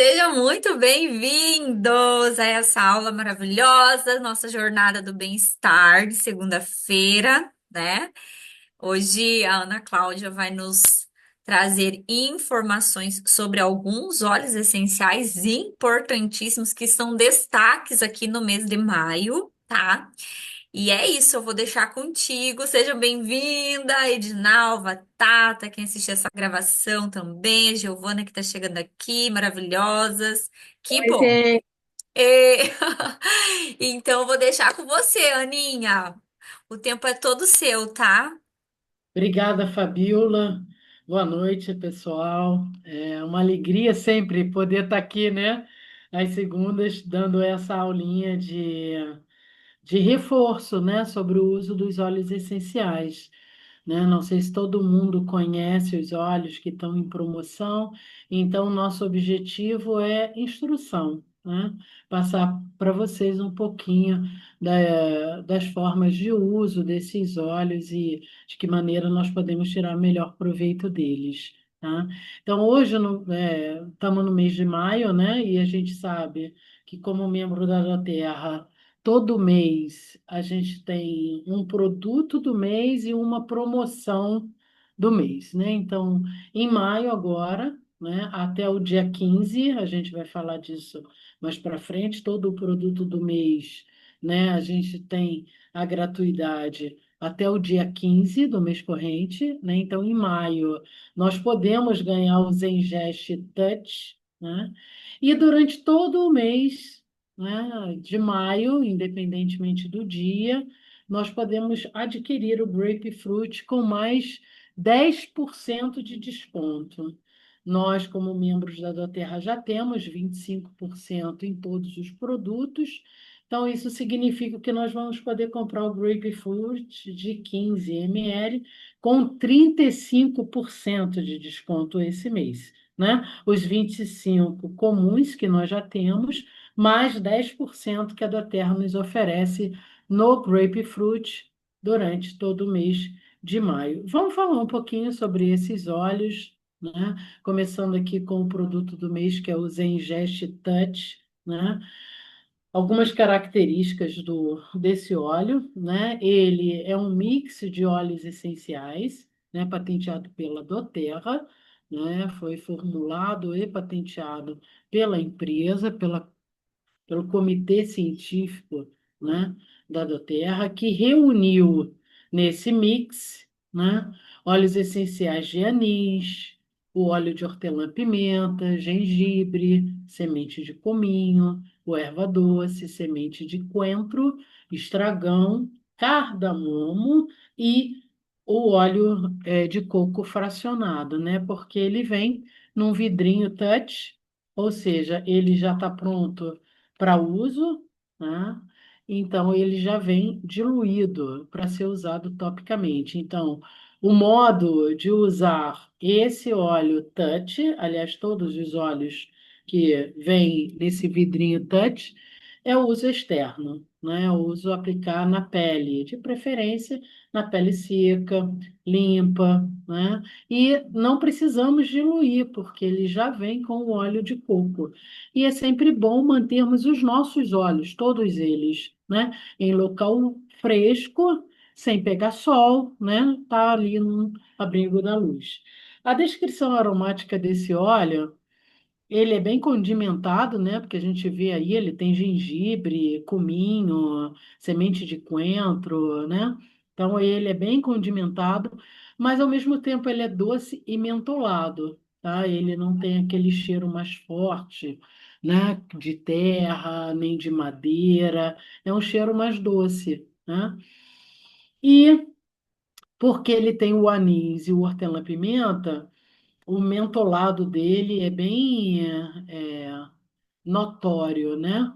Sejam muito bem-vindos a essa aula maravilhosa, nossa jornada do bem-estar de segunda-feira, né? Hoje a Ana Cláudia vai nos trazer informações sobre alguns óleos essenciais importantíssimos que são destaques aqui no mês de maio, tá? E é isso, eu vou deixar contigo. Seja bem-vinda, Edinalva, Tata, quem assistiu essa gravação também, a Giovana que está chegando aqui, maravilhosas. Que Oi, bom. gente. E- Então, eu vou deixar com você, Aninha. O tempo é todo seu, tá? Obrigada, Fabiola. Boa noite, pessoal. É uma alegria sempre poder estar aqui, né? Às segundas, dando essa aulinha de reforço, né? Sobre o uso dos óleos essenciais, né? Não sei se todo mundo conhece os óleos que estão em promoção, então nosso objetivo é instrução, né? Passar para vocês um pouquinho das formas de uso desses óleos e de que maneira nós podemos tirar melhor proveito deles. Tá? Então, hoje estamos no mês de maio, né? E a gente sabe que, como membro da Terra, todo mês a gente tem um produto do mês e uma promoção do mês, né? Então, em maio agora, né, até o dia 15 a gente vai falar disso mais para frente, todo o produto do mês, né? A gente tem a gratuidade até o dia 15 do mês corrente, né? Então, em maio, nós podemos ganhar o Zengest Touch, né? E durante todo o mês, né, de maio, independentemente do dia, nós podemos adquirir o Grapefruit com mais 10% de desconto. Nós, como membros da Doterra, já temos 25% em todos os produtos, então isso significa que nós vamos poder comprar o Grapefruit de 15 ml com 35% de desconto esse mês, né? Os 25 comuns que nós já temos mais 10% que a Doterra nos oferece no Grapefruit durante todo o mês de maio. Vamos falar um pouquinho sobre esses óleos, né? Começando aqui com o produto do mês, que é o Zengest Touch, né? Algumas características desse óleo, né? Ele é um mix de óleos essenciais, né? Patenteado pela Doterra, né? Foi formulado e patenteado pela empresa, pelo comitê científico, né, da Doterra, que reuniu nesse mix, né, óleos essenciais de anis, o óleo de hortelã-pimenta, gengibre, semente de cominho, o erva doce, semente de coentro, estragão, cardamomo e o óleo de coco fracionado, né? Porque ele vem num vidrinho touch, ou seja, ele já está pronto para uso, né? Então ele já vem diluído para ser usado topicamente. Então, o modo de usar esse óleo touch, aliás, todos os óleos que vêm nesse vidrinho touch, é o uso externo, né? O uso aplicar na pele, de preferência na pele seca, limpa, né? E não precisamos diluir, porque ele já vem com o óleo de coco. E é sempre bom mantermos os nossos óleos, todos eles, né, em local fresco, sem pegar sol, né, tá ali no abrigo da luz. A descrição aromática desse óleo, ele é bem condimentado, né, porque a gente vê aí, ele tem gengibre, cominho, semente de coentro, né? Então ele é bem condimentado, mas ao mesmo tempo ele é doce e mentolado, tá? Ele não tem aquele cheiro mais forte, né, de terra, nem de madeira, é um cheiro mais doce, né? E porque ele tem o anis e o hortelã-pimenta, o mentolado dele é bem notório, né?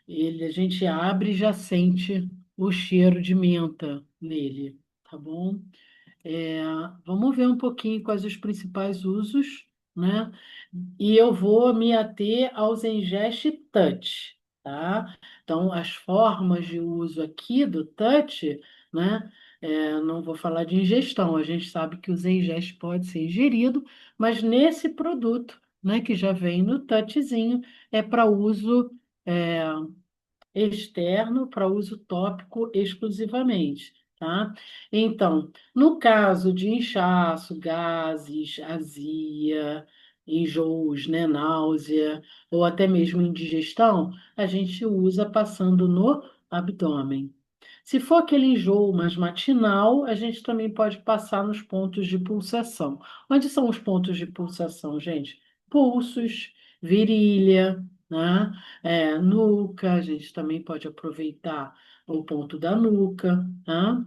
A gente abre e já sente o cheiro de menta nele, tá bom? É, vamos ver um pouquinho quais os principais usos, né? E eu vou me ater aos Zengest Touch, tá? Então, as formas de uso aqui do touch, né? Não vou falar de ingestão, a gente sabe que o Zengest pode ser ingerido, mas nesse produto, né, que já vem no touchzinho, é para uso é, externo, para uso tópico exclusivamente, tá? Então, no caso de inchaço, gases, azia, enjoos, né, náusea, ou até mesmo indigestão, a gente usa passando no abdômen. Se for aquele enjoo mais matinal, a gente também pode passar nos pontos de pulsação. Onde são os pontos de pulsação, gente? Pulsos, virilha, né? Nuca, a gente também pode aproveitar o ponto da nuca, tá?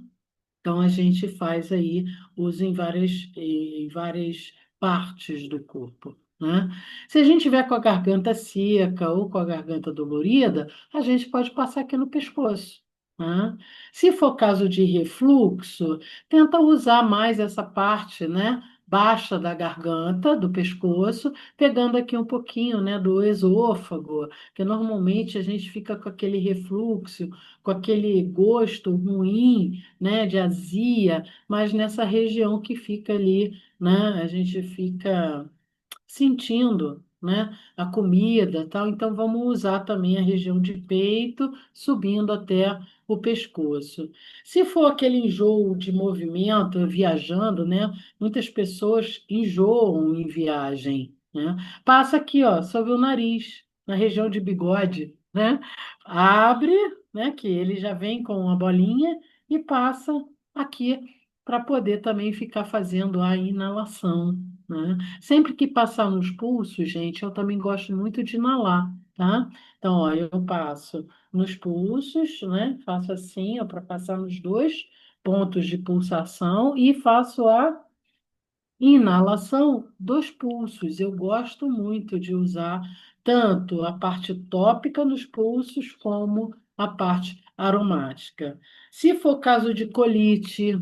Então a gente faz aí uso em várias partes do corpo, né? Se a gente tiver com a garganta seca ou com a garganta dolorida, a gente pode passar aqui no pescoço, né? Se for caso de refluxo, tenta usar mais essa parte, né? Baixa da garganta, do pescoço, pegando aqui um pouquinho, né, do esôfago, que normalmente a gente fica com aquele refluxo, com aquele gosto ruim, né, de azia, mas nessa região que fica ali, né, a gente fica sentindo, né, a comida, tal. Então vamos usar também a região de peito, subindo até o pescoço. Se for aquele enjoo de movimento, viajando, né, muitas pessoas enjoam em viagem, né? Passa aqui, ó, sobre o nariz, na região de bigode, né? Abre, né, que ele já vem com uma bolinha e passa aqui para poder também ficar fazendo a inalação, né? Sempre que passar nos pulsos, gente, eu também gosto muito de inalar, tá? Então, ó, eu passo nos pulsos, né? Faço assim, ó, para passar nos dois pontos de pulsação e faço a inalação dos pulsos. Eu gosto muito de usar tanto a parte tópica nos pulsos como a parte aromática. Se for caso de colite,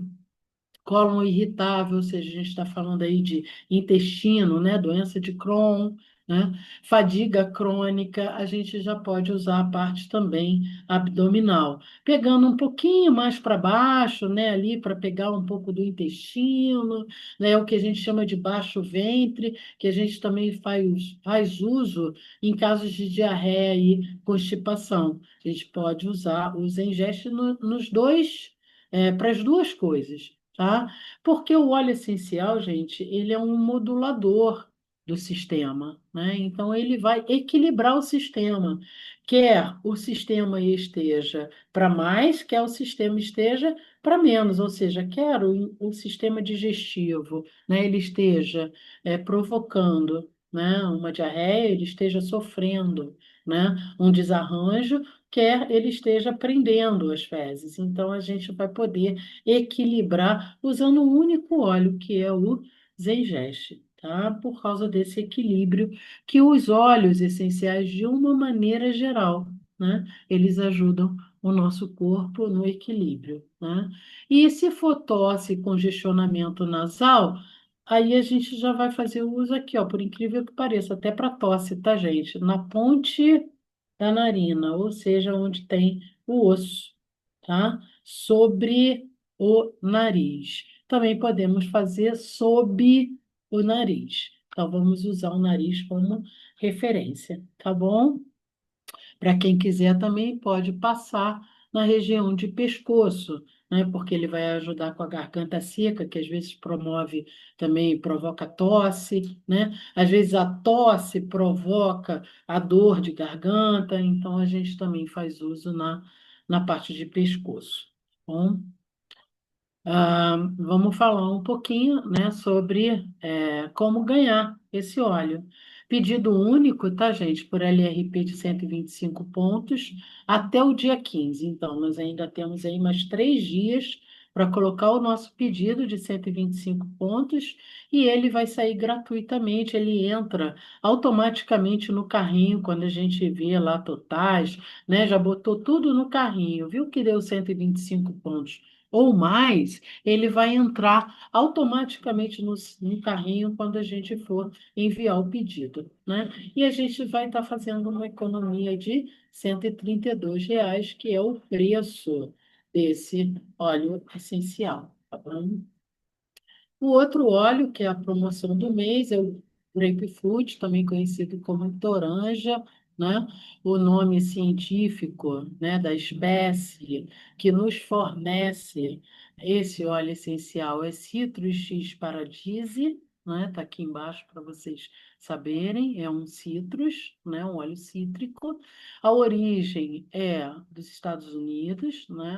cólon irritável, ou seja, a gente está falando aí de intestino, né? Doença de Crohn, né? Fadiga crônica, a gente já pode usar a parte também abdominal. Pegando um pouquinho mais para baixo, né? Ali para pegar um pouco do intestino, né? O que a gente chama de baixo ventre, que a gente também faz uso em casos de diarreia e constipação. A gente pode usar o Zengeste nos dois, para as duas coisas, tá? Porque o óleo essencial, gente, ele é um modulador do sistema, né? Então ele vai equilibrar o sistema. Quer o sistema esteja para mais, quer o sistema esteja para menos, ou seja, quer o sistema digestivo, né, ele esteja provocando, né, uma diarreia, ele esteja sofrendo, né, um desarranjo, quer ele esteja prendendo as fezes. Então a gente vai poder equilibrar usando um único óleo, que é o Zengeste, tá? Por causa desse equilíbrio que os óleos essenciais, de uma maneira geral, né? Eles ajudam o nosso corpo no equilíbrio, né? E se for tosse e congestionamento nasal, aí a gente já vai fazer o uso aqui, ó, por incrível que pareça, até para tosse, tá, gente? Na ponte da narina, ou seja, onde tem o osso, tá? Sobre o nariz. Também podemos fazer sob o nariz. Então, vamos usar o nariz como referência, tá bom? Para quem quiser também pode passar na região de pescoço, né? Porque ele vai ajudar com a garganta seca, que às vezes promove também provoca tosse, né? Às vezes a tosse provoca a dor de garganta, então a gente também faz uso na parte de pescoço. Tá bom? Vamos falar um pouquinho, né, sobre como ganhar esse óleo. Pedido único, tá, gente? Por LRP de 125 pontos até o dia 15. Então, nós ainda temos aí mais 3 dias para colocar o nosso pedido de 125 pontos e ele vai sair gratuitamente. Ele entra automaticamente no carrinho quando a gente vê lá totais, né? Já botou tudo no carrinho, viu que deu 125 pontos ou mais, ele vai entrar automaticamente no carrinho quando a gente for enviar o pedido, né? E a gente vai estar fazendo uma economia de R$ 132, que é o preço desse óleo essencial, tá bom? O outro óleo, que é a promoção do mês, é o grapefruit, também conhecido como toranja, né? O nome científico, né, da espécie que nos fornece esse óleo essencial é Citrus X paradise, né? Tá aqui embaixo para vocês saberem, é um citrus, né, um óleo cítrico. A origem é dos Estados Unidos, né?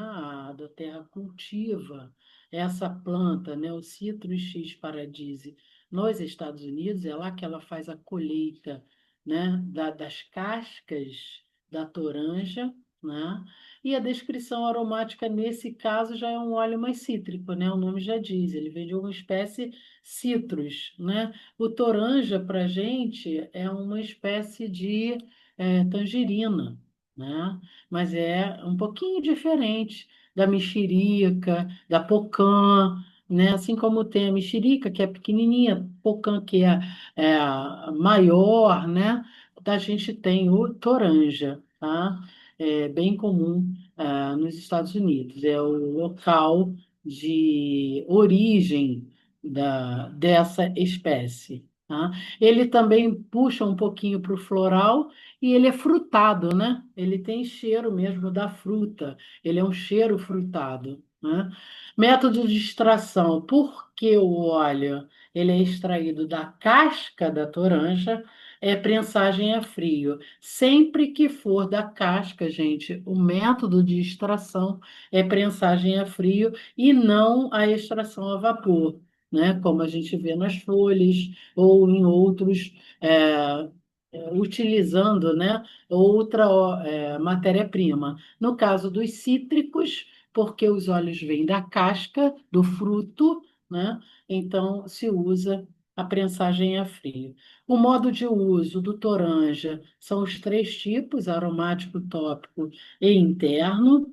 Da terra cultiva essa planta, né, o Citrus X paradise nos Estados Unidos, é lá que ela faz a colheita, né, das cascas da toranja, né? E a descrição aromática nesse caso já é um óleo mais cítrico, né? O nome já diz, ele vem de uma espécie citrus, né? O toranja para gente é uma espécie de tangerina, né? Mas é um pouquinho diferente da mexerica, da pocã, né? Assim como tem a mexerica, que é pequenininha, pocã, que é a maior, né? A gente tem o toranja, tá? É bem comum nos Estados Unidos. É o local de origem dessa espécie, tá? Ele também puxa um pouquinho para o floral e ele é frutado, né? Ele tem cheiro mesmo da fruta. Ele é um cheiro frutado, né? Método de extração. Por que o óleo ele é extraído da casca da toranja? É prensagem a frio. Sempre que for da casca, gente, o método de extração é prensagem a frio e não a extração a vapor, né? Como a gente vê nas folhas ou em outros, utilizando, né, outra matéria-prima. No caso dos cítricos, porque os óleos vêm da casca do fruto, né? Então se usa a prensagem a frio. O modo de uso do toranja são os três tipos, aromático, tópico e interno.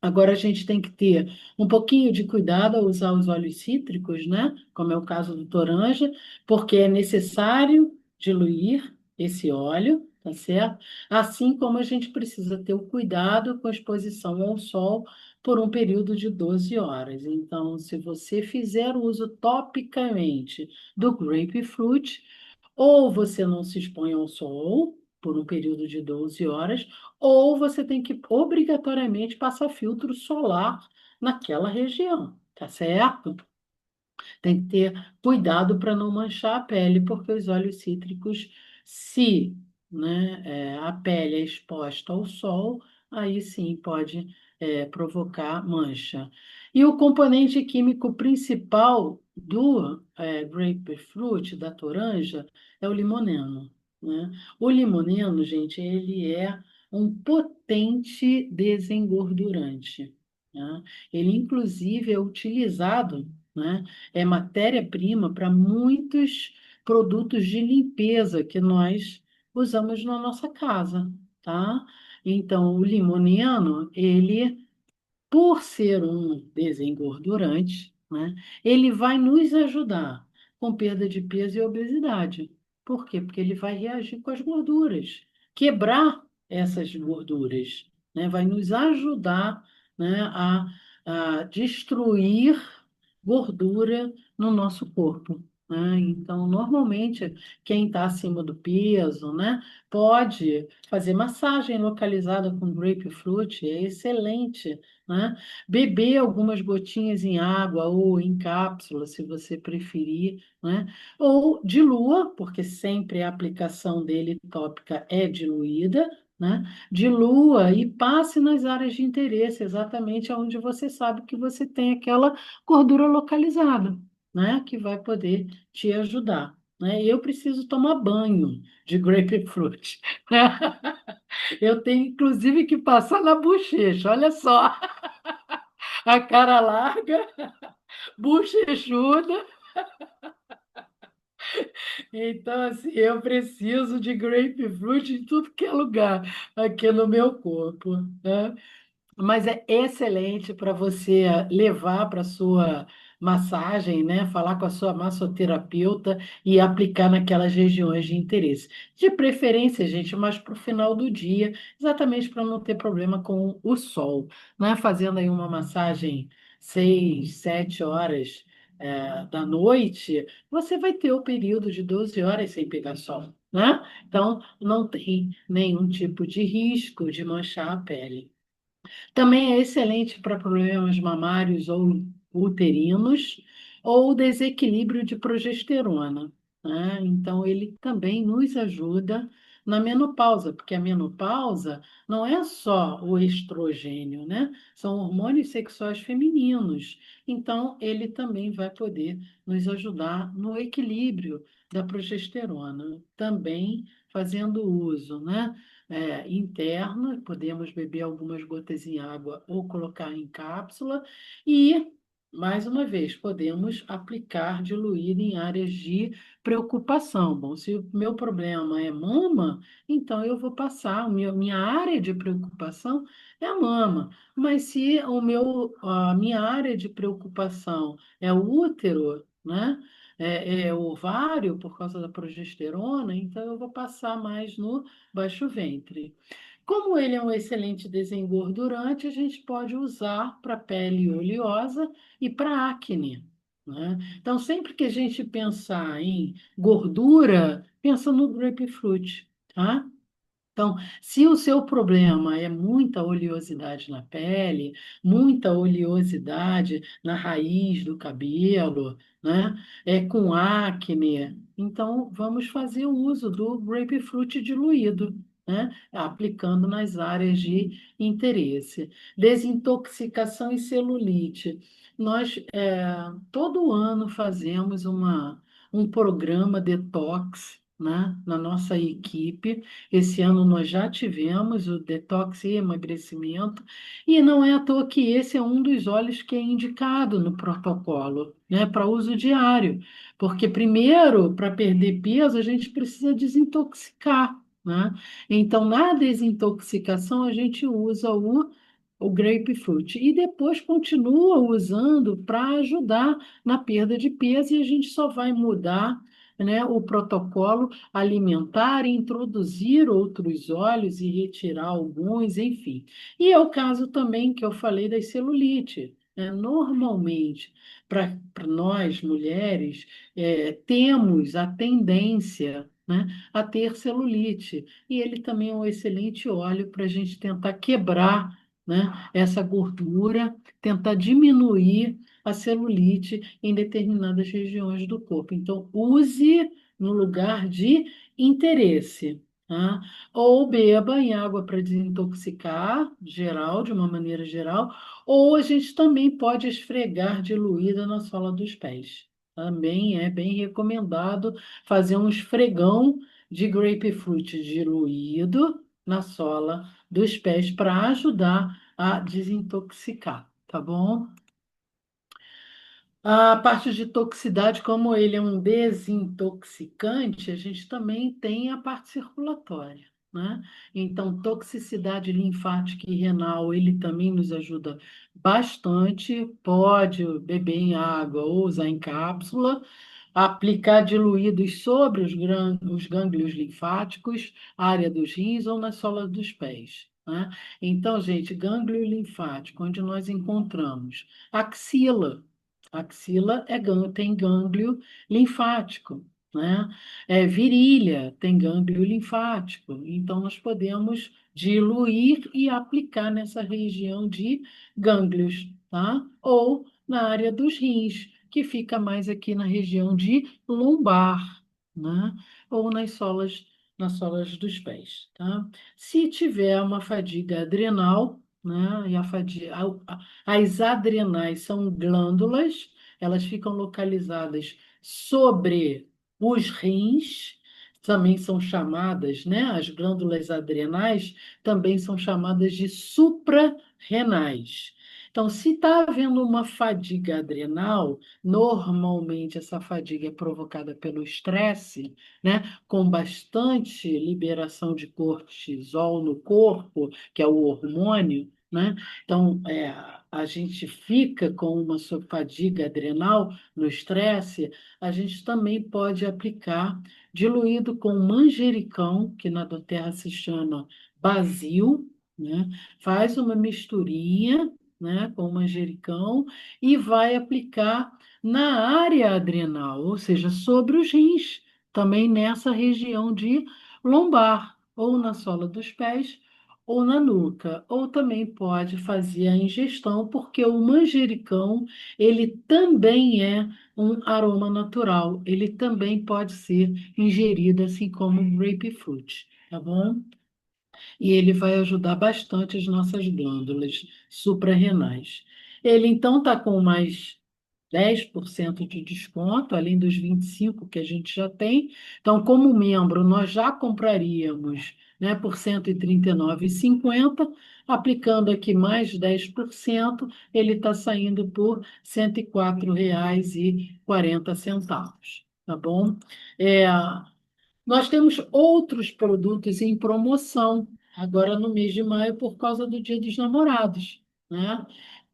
Agora a gente tem que ter um pouquinho de cuidado ao usar os óleos cítricos, né? Como é o caso do toranja, porque é necessário diluir esse óleo, tá certo? Assim como a gente precisa ter o cuidado com a exposição ao sol por um período de 12 horas. Então, se você fizer uso topicamente do grapefruit, ou você não se expõe ao sol por um período de 12 horas, ou você tem que obrigatoriamente passar filtro solar naquela região, tá certo? Tem que ter cuidado para não manchar a pele, porque os óleos cítricos, se, né, a pele é exposta ao sol, aí sim pode provocar mancha. E o componente químico principal do grapefruit, da toranja, é o limoneno, né? O limoneno, gente, ele é um potente desengordurante, né? Ele, inclusive, é utilizado, né? É matéria-prima para muitos produtos de limpeza que nós usamos na nossa casa, tá? Então, o limoneno, ele, por ser um desengordurante, né, ele vai nos ajudar com perda de peso e obesidade. Por quê? Porque ele vai reagir com as gorduras, quebrar essas gorduras, né, vai nos ajudar, né, a destruir gordura no nosso corpo, né? Então, normalmente, quem está acima do peso, né, pode fazer massagem localizada com grapefruit, é excelente, né? Beber algumas gotinhas em água ou em cápsula, se você preferir, né? Ou dilua, porque sempre a aplicação dele tópica é diluída, né? Dilua e passe nas áreas de interesse, exatamente onde você sabe que você tem aquela gordura localizada, né? Que vai poder te ajudar, né? Eu preciso tomar banho de grapefruit, né? Eu tenho inclusive que passar na bochecha, olha só, a cara larga, bochechuda. Então, assim, eu preciso de grapefruit em tudo que é lugar aqui no meu corpo, né? Mas é excelente para você levar para sua massagem, né? Falar com a sua massoterapeuta e aplicar naquelas regiões de interesse. De preferência, gente, mais para o final do dia, exatamente para não ter problema com o sol, né? Fazendo aí uma massagem 6, 7 horas da noite, você vai ter o período de 12 horas sem pegar sol, né? Então, não tem nenhum tipo de risco de manchar a pele. Também é excelente para problemas mamários ou uterinos ou desequilíbrio de progesterona, né? Então, ele também nos ajuda na menopausa, porque a menopausa não é só o estrogênio, né? São hormônios sexuais femininos. Então, ele também vai poder nos ajudar no equilíbrio da progesterona, também fazendo uso, né? Interna, podemos beber algumas gotas em água ou colocar em cápsula, e, mais uma vez, podemos aplicar diluído em áreas de preocupação. Bom, se o meu problema é mama, então eu vou passar, minha área de preocupação é a mama, mas se a minha área de preocupação é o útero, né? É o ovário por causa da progesterona, então eu vou passar mais no baixo ventre. Como ele é um excelente desengordurante, a gente pode usar para pele oleosa e para acne, né? Então, sempre que a gente pensar em gordura, pensa no grapefruit, tá? Então, se o seu problema é muita oleosidade na pele, muita oleosidade na raiz do cabelo, né? É com acne, então vamos fazer o uso do grapefruit diluído, né? Aplicando nas áreas de interesse. Desintoxicação e celulite. Nós todo ano fazemos um programa detox, né? Na nossa equipe. Esse ano nós já tivemos o detox e emagrecimento, e não é à toa que esse é um dos óleos que é indicado no protocolo, né, para uso diário. Porque, primeiro, para perder peso, a gente precisa desintoxicar, né? Então, na desintoxicação, a gente usa o grapefruit e depois continua usando para ajudar na perda de peso, e a gente só vai mudar, né, o protocolo alimentar, introduzir outros óleos e retirar alguns, enfim. E é o caso também que eu falei das celulite, né? Normalmente, para nós mulheres, temos a tendência, né, a ter celulite, e ele também é um excelente óleo para a gente tentar quebrar, né, essa gordura, tentar diminuir a celulite em determinadas regiões do corpo. Então, use no lugar de interesse, tá? Ou beba em água para desintoxicar, geral, de uma maneira geral, ou a gente também pode esfregar diluída na sola dos pés. Também é bem recomendado fazer um esfregão de grapefruit diluído na sola dos pés para ajudar a desintoxicar, tá bom? A parte de toxicidade, como ele é um desintoxicante, a gente também tem a parte circulatória, né? Então, toxicidade linfática e renal, ele também nos ajuda bastante. Pode beber em água ou usar em cápsula, aplicar diluídos sobre os gânglios linfáticos, área dos rins ou na sola dos pés, né? Então, gente, gânglio linfático, onde nós encontramos axila. Axila tem gânglio linfático, né? Virilha tem gânglio linfático. Então, nós podemos diluir e aplicar nessa região de gânglios, tá? Ou na área dos rins, que fica mais aqui na região de lombar, né? Ou nas solas dos pés, tá? Se tiver uma fadiga adrenal, né? E as adrenais são glândulas, elas ficam localizadas sobre os rins, também são chamadas, né? As glândulas adrenais também são chamadas de suprarrenais. Então, se está havendo uma fadiga adrenal, normalmente essa fadiga é provocada pelo estresse, né? Com bastante liberação de cortisol no corpo, que é o hormônio, né? Então, a gente fica com uma fadiga adrenal no estresse, a gente também pode aplicar diluído com manjericão, que na doTERRA se chama basil, né? Faz uma misturinha, né, com manjericão, e vai aplicar na área adrenal, ou seja, sobre os rins, também nessa região de lombar, ou na sola dos pés, ou na nuca. Ou também pode fazer a ingestão, porque o manjericão, ele também é um aroma natural, ele também pode ser ingerido, assim como o grapefruit, tá bom? E ele vai ajudar bastante as nossas glândulas suprarrenais. Ele então está com mais 10% de desconto, além dos 25% que a gente já tem. Então, como membro, nós já compraríamos, né, por R$ 139,50, aplicando aqui mais 10%, ele está saindo por R$ 104,40, tá bom? É, nós temos outros produtos em promoção agora no mês de maio por causa do Dia dos Namorados, né?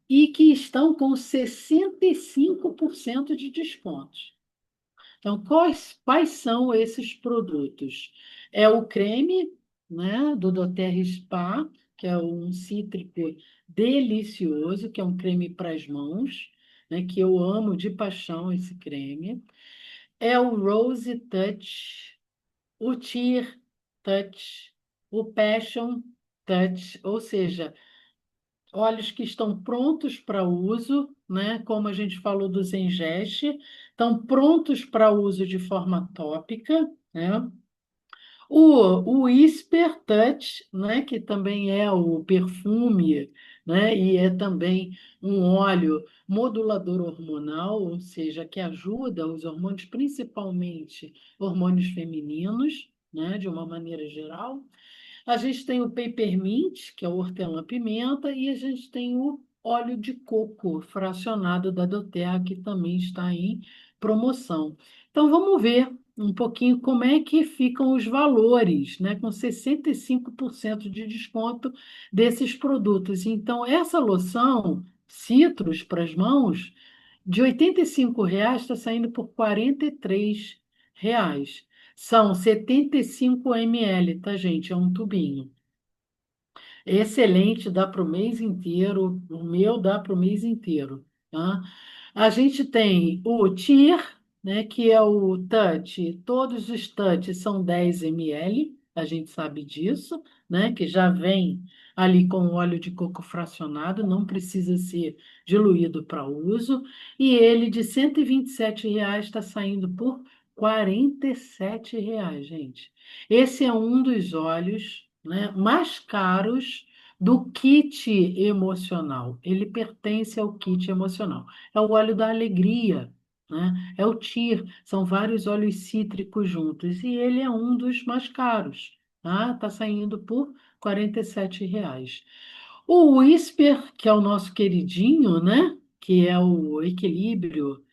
E que estão com 65% de descontos. Então, quais são esses produtos? É o creme, né, do doTERRA Spa, que é um cítrico delicioso, que é um creme para as mãos, né, que eu amo de paixão esse creme. É o Rose Touch, o Tear Touch, o Passion Touch, ou seja, óleos que estão prontos para uso, né? Como a gente falou do Zengeste, estão prontos para uso de forma tópica, né? O Whisper Touch, né? Que também é o perfume, né? E é também um óleo modulador hormonal, ou seja, que ajuda os hormônios, principalmente hormônios femininos, né? De uma maneira geral. A gente tem o peppermint, que é o hortelã-pimenta, e a gente tem o óleo de coco fracionado da doTERRA, que também está em promoção. Então, vamos ver um pouquinho como é que ficam os valores, né, com 65% de desconto desses produtos. Então, essa loção Citrus para as mãos, de R$ 85 está saindo por R$ 43. São 75 ml, tá, gente? É um tubinho. Excelente, dá para o mês inteiro. O meu dá para o mês inteiro, tá? A gente tem o TIR, né, que é o touch. Todos os touch são 10 ml, a gente sabe disso, né, que já vem ali com óleo de coco fracionado, não precisa ser diluído para uso. E ele de R$ 127 está saindo por R$ 47, gente. Esse é um dos óleos, né, mais caros do kit emocional. Ele pertence ao kit emocional. É o óleo da alegria, né? É o TIR, são vários óleos cítricos juntos, e ele é um dos mais caros, tá? Tá saindo por R$ 47. O Whisper, que é o nosso queridinho, né? Que é o equilíbrio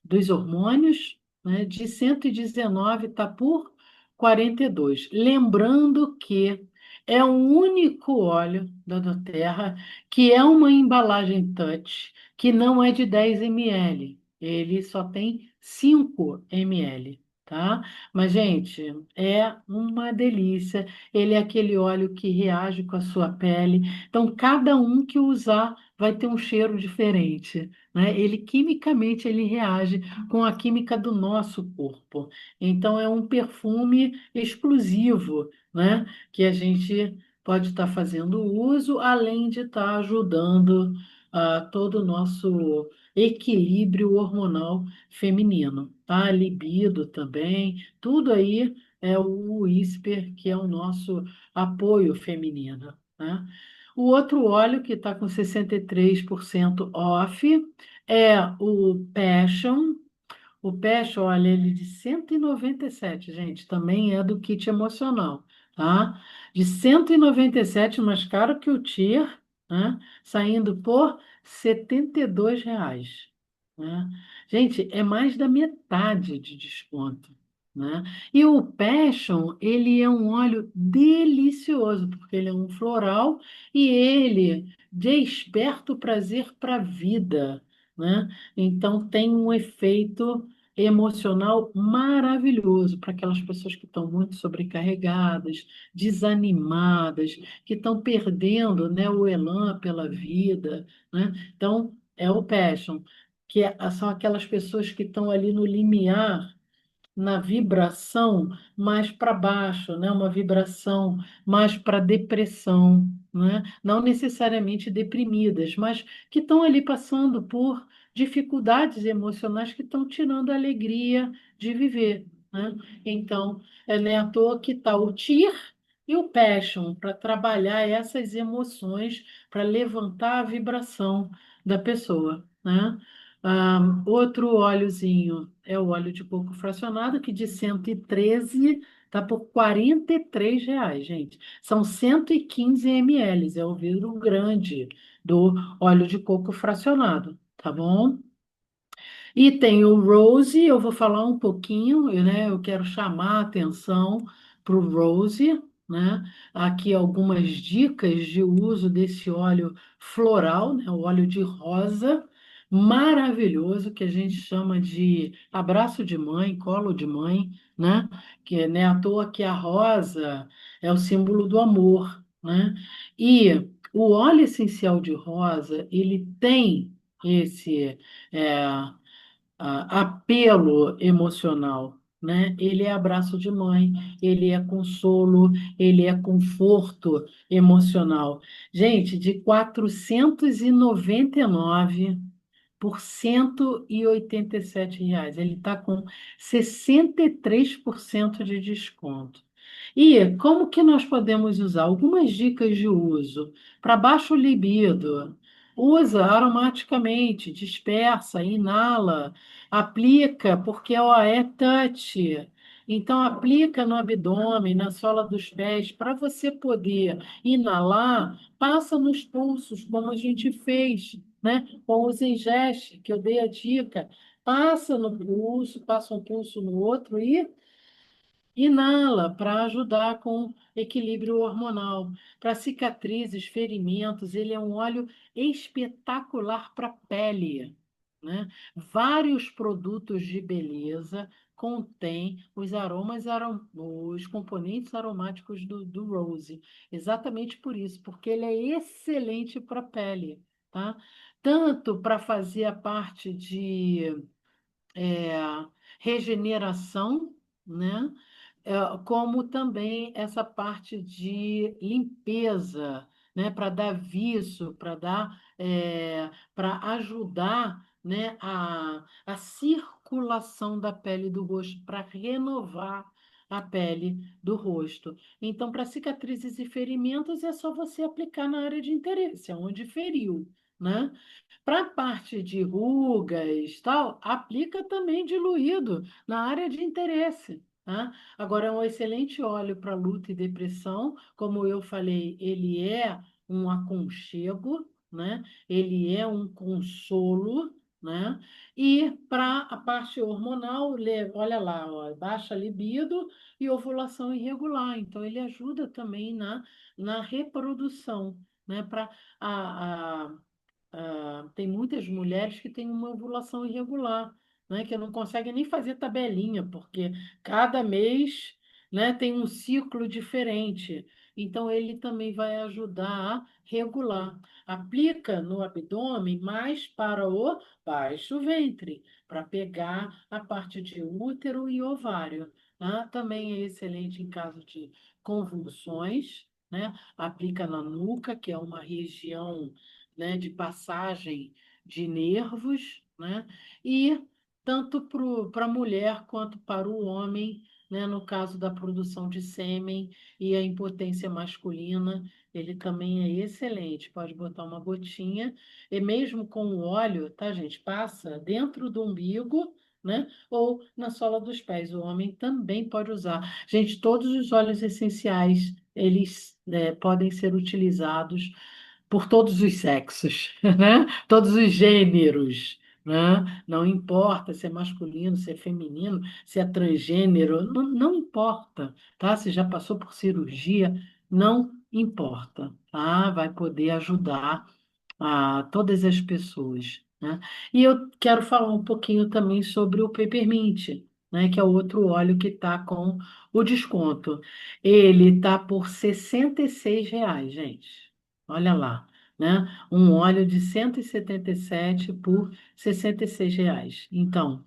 dos hormônios, né, de 119 está por 42. Lembrando que é o único óleo da doTERRA que é uma embalagem touch, que não é de 10 ml. Ele só tem 5 ml, tá? Mas, gente, é uma delícia. Ele é aquele óleo que reage com a sua pele. Então, cada um que usar vai ter um cheiro diferente, né? Ele quimicamente ele reage com a química do nosso corpo. Então é um perfume exclusivo, né? Que a gente pode estar fazendo uso, além de estar ajudando todo o nosso equilíbrio hormonal feminino, tá? Libido também, tudo aí é o Whisper, que é o nosso apoio feminino, né? O outro óleo que está com 63% off é o Passion. O Passion, olha, ele de 197, gente, também é do kit emocional, tá? De 197, mais caro que o Tier, né? Saindo por R$ 72, né? Gente, é mais da metade de desconto, né? E o Passion, ele é um óleo delicioso, porque ele é um floral e ele desperta o prazer para a vida, né? Então tem um efeito emocional maravilhoso para aquelas pessoas que estão muito sobrecarregadas, desanimadas, que estão perdendo, né, o elan pela vida, né? Então, é o Passion, são aquelas pessoas que estão ali no limiar na vibração mais para baixo, né? Uma vibração mais para depressão, né? Não necessariamente deprimidas, mas que estão ali passando por dificuldades emocionais que estão tirando a alegria de viver, né? Então, é nem à toa que está o TIR e o Passion para trabalhar essas emoções, para levantar a vibração da pessoa, né? Outro óleozinho é o óleo de coco fracionado, que de 113 está por R$ 43, gente. São 115 ml, é o vidro grande do óleo de coco fracionado, tá bom? E tem o Rose, eu vou falar um pouquinho, né? Eu quero chamar a atenção para o Rose, né? Aqui algumas dicas de uso desse óleo floral, né? O óleo de rosa, maravilhoso, que a gente chama de abraço de mãe, colo de mãe, né? Que não é à toa que a rosa é o símbolo do amor, né? E o óleo essencial de rosa, ele tem esse. é, apelo emocional, né? Ele é abraço de mãe, ele é consolo, ele é conforto emocional. Gente, de 499 por R$ 187. Ele está com 63% de desconto. E como que nós podemos usar? Algumas dicas de uso. Para baixo libido, usa aromaticamente, dispersa, inala, aplica, porque ó, é touch. Então, aplica no abdômen, na sola dos pés, para você poder inalar, passa nos pulsos, como a gente fez, né? Com os ingeste, que eu dei a dica, passa no pulso, passa um pulso no outro e inala para ajudar com equilíbrio hormonal. Para cicatrizes, ferimentos, ele é um óleo espetacular para pele, né? Vários produtos de beleza contêm os componentes aromáticos do Rose. Exatamente por isso, porque ele é excelente para pele, tá? Tanto para fazer a parte de é, regeneração, né? Como também essa parte de limpeza, né? Para dar viço, para ajudar, né? A circulação da pele do rosto, para renovar a pele do rosto. Então, para cicatrizes e ferimentos, é só você aplicar na área de interesse, onde feriu, né? Para a parte de rugas, tal, aplica também diluído na área de interesse, tá? Agora, é um excelente óleo para luta e depressão. Como eu falei, ele é um aconchego, né? Ele é um consolo, né? E para a parte hormonal, olha lá, ó, baixa libido e ovulação irregular. Então, ele ajuda também na reprodução, né? Para a tem muitas mulheres que têm uma ovulação irregular, né, que não conseguem nem fazer tabelinha, porque cada mês, né, tem um ciclo diferente. Então, ele também vai ajudar a regular. Aplica no abdômen, mais para o baixo ventre, para pegar a parte de útero e ovário. Tá? Também é excelente em caso de convulsões, né? Aplica na nuca, que é uma região, né, de passagem de nervos, né? E tanto para a mulher quanto para o homem, né, no caso da produção de sêmen e a impotência masculina, ele também é excelente. Pode botar uma gotinha, e mesmo com o óleo, tá, gente? Passa dentro do umbigo, né? Ou na sola dos pés. O homem também pode usar. Gente, todos os óleos essenciais, eles, podem ser utilizados por todos os sexos, né? Todos os gêneros, né? Não importa se é masculino, se é feminino, se é transgênero, não importa, tá? Se já passou por cirurgia, não importa, tá? Vai poder ajudar a todas as pessoas. né? E eu quero falar um pouquinho também sobre o Peppermint, né, que é o outro óleo que está com o desconto. Ele está por R$ 66, gente. Olha lá, né? Um óleo de 177 por R$ 66. Então,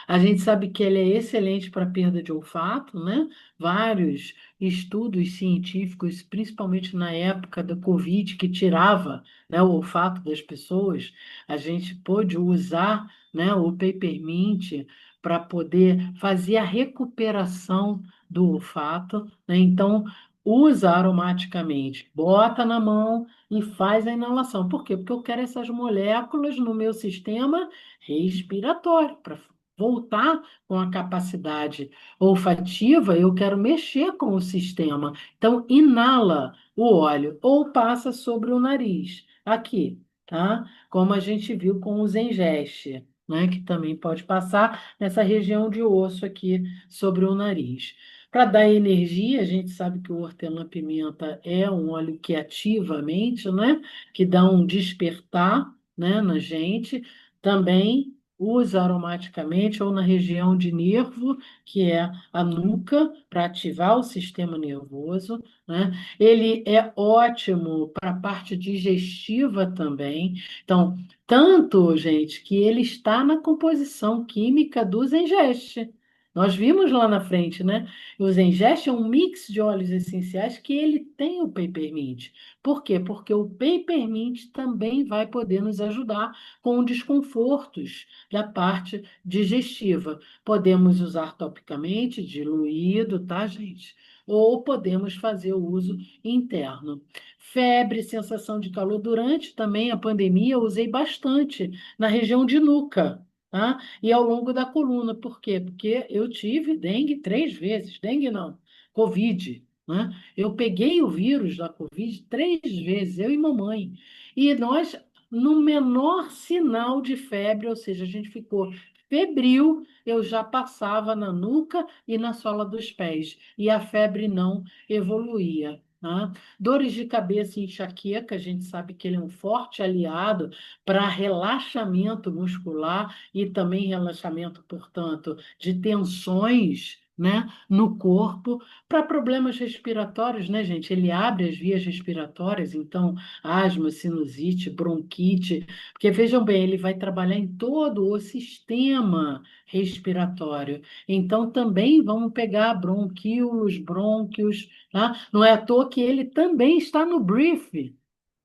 a gente sabe que ele é excelente para perda de olfato, né? Vários estudos científicos, principalmente na época da Covid, que tirava, né, o olfato das pessoas, a gente pôde usar, né, o peppermint para poder fazer a recuperação do olfato, né? Então, usa aromaticamente, bota na mão e faz a inalação. Por quê? Porque eu quero essas moléculas no meu sistema respiratório, para voltar com a capacidade olfativa, eu quero mexer com o sistema. Então, inala o óleo ou passa sobre o nariz, aqui, tá? Como a gente viu com o Zengeste, né? Que também pode passar nessa região de osso aqui sobre o nariz. Para dar energia, a gente sabe que o hortelã-pimenta é um óleo que ativa a mente, né? Que dá um despertar, né, na gente. Também usa aromaticamente ou na região de nervo, que é a nuca, para ativar o sistema nervoso, né? Ele é ótimo para a parte digestiva também. Então, tanto, gente, que ele está na composição química do Zengeste. Nós vimos lá na frente, né? O Zengeste é um mix de óleos essenciais que ele tem o peppermint. Por quê? Porque o peppermint também vai poder nos ajudar com desconfortos da parte digestiva. Podemos usar topicamente, diluído, tá, gente? Ou podemos fazer o uso interno. Febre, sensação de calor. Durante também a pandemia, eu usei bastante na região de nuca, tá? E ao longo da coluna. Por quê? Porque eu tive dengue 3 vezes. Dengue não, Covid, né? Eu peguei o vírus da Covid 3 vezes, eu e mamãe. E nós no menor sinal de febre, ou seja, a gente ficou febril, eu já passava na nuca e na sola dos pés, e a febre não evoluía. Tá? Dores de cabeça e enxaqueca, a gente sabe que ele é um forte aliado para relaxamento muscular e também relaxamento, portanto, de tensões, né, no corpo. Para problemas respiratórios, né, gente? Ele abre as vias respiratórias, então asma, sinusite, bronquite, porque vejam bem, ele vai trabalhar em todo o sistema respiratório. Então, também vamos pegar bronquíolos, brônquios, tá? Não é à toa que ele também está no brief,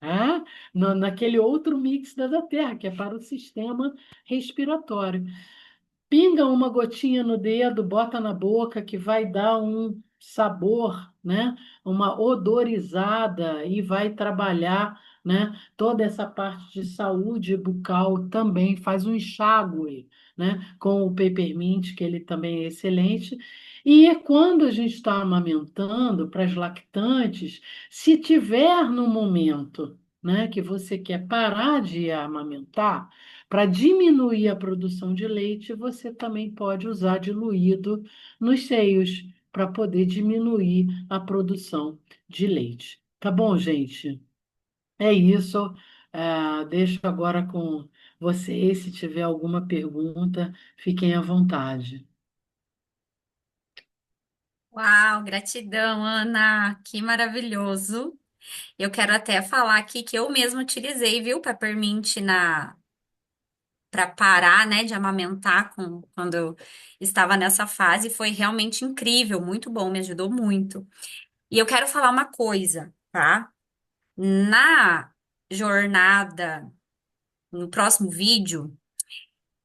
tá? Naquele outro mix da Terra, que é para o sistema respiratório. Pinga uma gotinha no dedo, bota na boca, que vai dar um sabor, né? Uma odorizada e vai trabalhar, né? Toda essa parte de saúde bucal também faz um enxágue, né? Com o peppermint, que ele também é excelente. E quando a gente está amamentando para as lactantes, se tiver no momento, né, que você quer parar de amamentar, para diminuir a produção de leite, você também pode usar diluído nos seios, para poder diminuir a produção de leite. Tá bom, gente? É isso. Deixo agora com vocês. Se tiver alguma pergunta, fiquem à vontade. Uau, gratidão, Ana, que maravilhoso. Eu quero até falar aqui que eu mesma utilizei, viu, Peppermint para parar, né, de amamentar quando eu estava nessa fase, foi realmente incrível, muito bom, me ajudou muito. E eu quero falar uma coisa, tá? Na jornada, no próximo vídeo,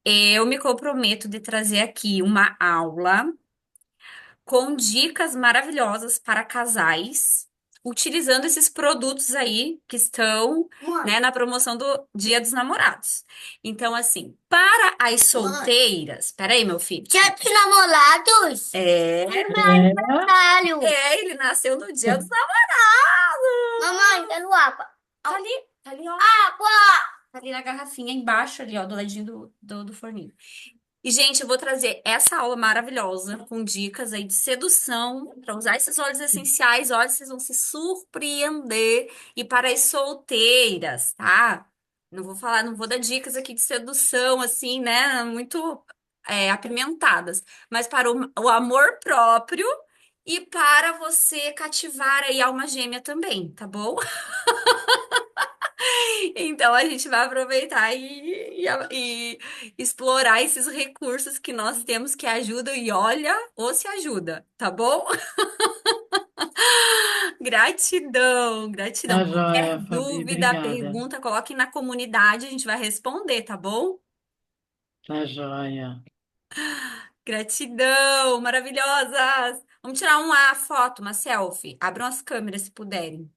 eu me comprometo de trazer aqui uma aula com dicas maravilhosas para casais, utilizando esses produtos aí que estão, né, na promoção do Dia dos Namorados. Então, assim, para as solteiras, peraí, meu filho. Dia dos Namorados? É, É, Aniversário. ele nasceu no Dia dos Namorados. Mamãe, quero água. Tá ali, ó. Água! Tá ali na garrafinha embaixo, ali, ó, do ladinho do forninho. E, gente, eu vou trazer essa aula maravilhosa com dicas aí de sedução para usar esses óleos essenciais. Olha, vocês vão se surpreender. E para as solteiras, tá? Não vou falar, não vou dar dicas aqui de sedução, assim, né? Muito apimentadas, mas para o amor próprio e para você cativar aí a alma gêmea também, tá bom? Então a gente vai aproveitar e explorar esses recursos que nós temos que ajudam e olha, ou se ajuda, tá bom? Gratidão, gratidão. Tá Qualquer joia, Fabi, dúvida, obrigada. pergunta, coloque na comunidade, a gente vai responder, tá bom? Tá joia. Gratidão, maravilhosas. Vamos tirar uma foto, uma selfie. Abram as câmeras se puderem.